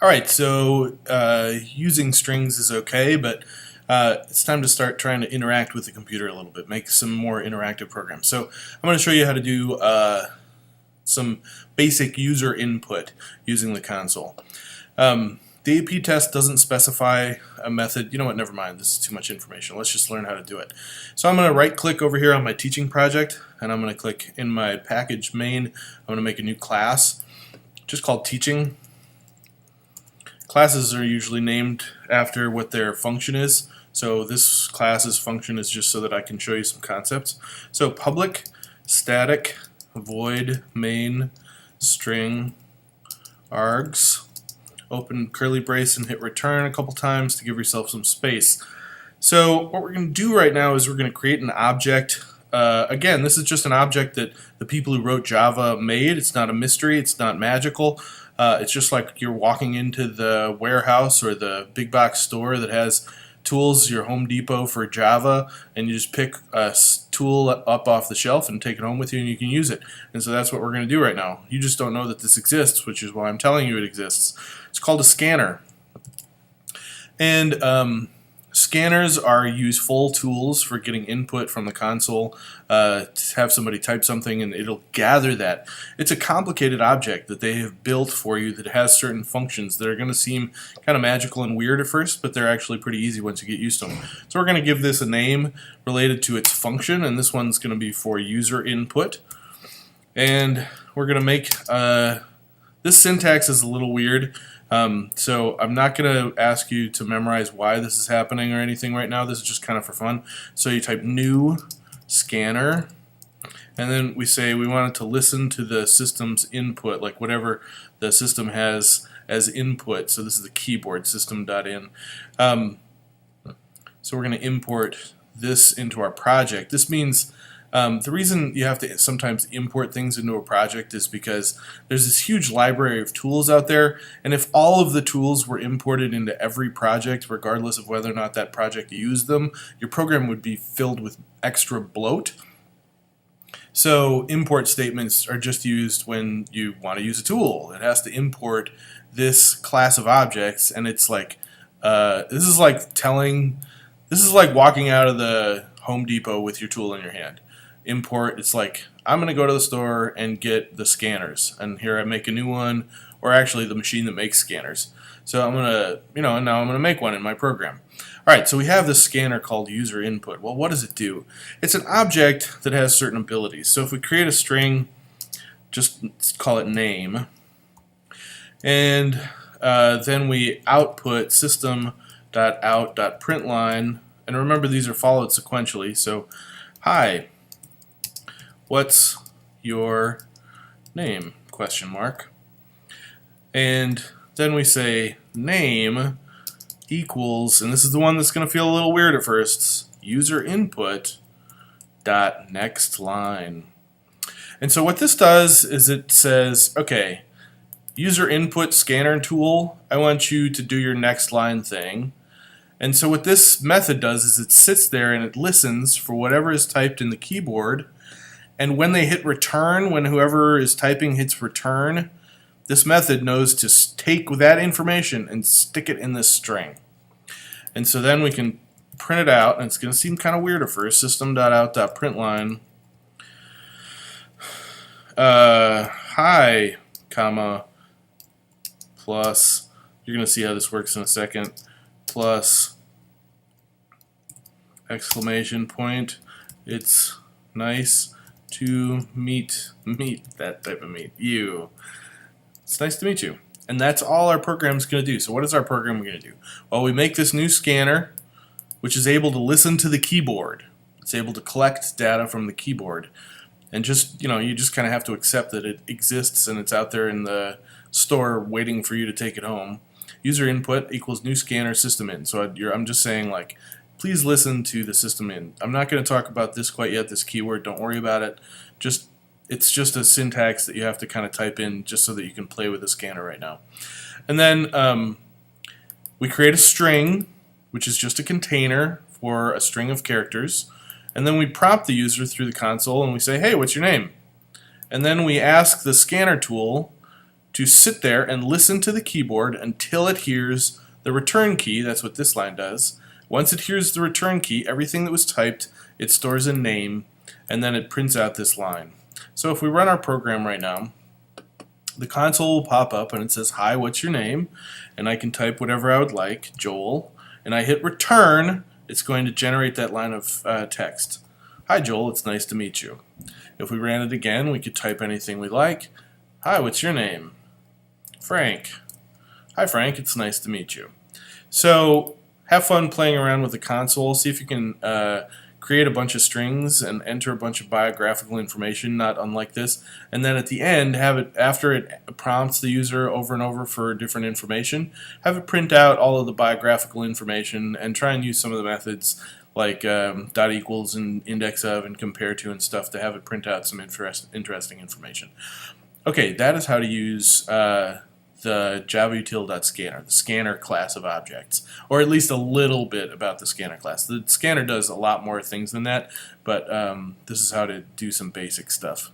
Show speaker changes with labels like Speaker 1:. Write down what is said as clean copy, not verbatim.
Speaker 1: Alright, so using strings is okay, but it's time to start trying to interact with the computer a little bit, make some more interactive programs. So I'm going to show you how to do some basic user input using the console. The AP test doesn't specify a method. You know what, never mind, this is too much information. Let's just learn how to do it. So I'm going to right click over here on my teaching project, and I'm going to click in my package main. I'm going to make a new class just called teaching. Classes are usually named after what their function is. So this class's function is just so that I can show you some concepts. So public static void main string args, open curly brace and hit return a couple times to give yourself some space. So what we're going to do right now is we're going to create an object. Again, this is just an object that the people who wrote Java made. It's not a mystery, it's not magical. It's just like you're walking into the warehouse or the big box store that has tools, your Home Depot for Java, and you just pick a tool up off the shelf and take it home with you and you can use it. And so that's what we're going to do right now. You just don't know that this exists, which is why I'm telling you it exists. It's called a scanner. And scanners are useful tools for getting input from the console, to have somebody type something and it'll gather that. It's a complicated object that they have built for you that has certain functions that are going to seem kind of magical and weird at first, but they're actually pretty easy once you get used to them. So we're going to give this a name related to its function, and this one's going to be for user input. And we're going to make, this syntax is a little weird. So I'm not going to ask you to memorize why this is happening or anything right now. This is just kind of for fun. So you type new scanner, and then we say we want it to listen to the system's input, like whatever the system has as input. So this is the keyboard, system.in. So we're going to import this into our project. This means the reason you have to sometimes import things into a project is because there's this huge library of tools out there, and if all of the tools were imported into every project, regardless of whether or not that project used them, your program would be filled with extra bloat. So import statements are just used when you want to use a tool. It has to import this class of objects, and it's like, this is like walking out of the Home Depot with your tool in your hand. Import, it's like, I'm going to go to the store and get the scanners, and here I make a new one, or actually the machine that makes scanners. So I'm going to, now I'm going to make one in my program. Alright, so we have this scanner called user input. Well, what does it do? It's an object that has certain abilities. So if we create a string, just call it name, and then we output system.out.println, and remember these are followed sequentially, so hi, what's your name? Question mark. And then we say name equals, and this is the one that's going to feel a little weird at first, user input dot next line. And so what this does is it says, okay, user input scanner tool, I want you to do your next line thing. And so what this method does is it sits there and it listens for whatever is typed in the keyboard. And when they hit return, when whoever is typing hits return, this method knows to take that information and stick it in this string. And so then we can print it out, and it's going to seem kind of weird at first, system.out.println, hi, comma, plus, you're going to see how this works in a second, plus, exclamation point, it's nice to meet that type of meet you. It's nice to meet you. And that's all our program's going to do. So what is our program going to do? Well, we make this new scanner, which is able to listen to the keyboard. It's able to collect data from the keyboard. And just, you just kind of have to accept that it exists and it's out there in the store waiting for you to take it home. User input equals new scanner system in. So I'm just saying, like, please listen to the system in. I'm not going to talk about this quite yet, this keyword. Don't worry about it. It's just a syntax that you have to kind of type in just so that you can play with the scanner right now. And then we create a string, which is just a container for a string of characters. And then we prompt the user through the console and we say, hey, what's your name? And then we ask the scanner tool to sit there and listen to the keyboard until it hears the return key. That's what this line does. Once it hears the return key, everything that was typed, it stores a name, and then it prints out this line. So if we run our program right now, the console will pop up and it says, "Hi, what's your name?" And I can type whatever I would like, Joel, and I hit return. It's going to generate that line of text. "Hi, Joel, it's nice to meet you." If we ran it again, we could type anything we like. "Hi, what's your name?" "Frank." "Hi, Frank, it's nice to meet you." So have fun playing around with the console. See if you can create a bunch of strings and enter a bunch of biographical information, not unlike this. And then at the end, have it, after it prompts the user over and over for different information, have it print out all of the biographical information and try and use some of the methods like dot equals and index of and compare to and stuff to have it print out some interesting information. Okay, that is how to use the JavaUtil.scanner, the scanner class of objects, or at least a little bit about the scanner class. The scanner does a lot more things than that, but this is how to do some basic stuff.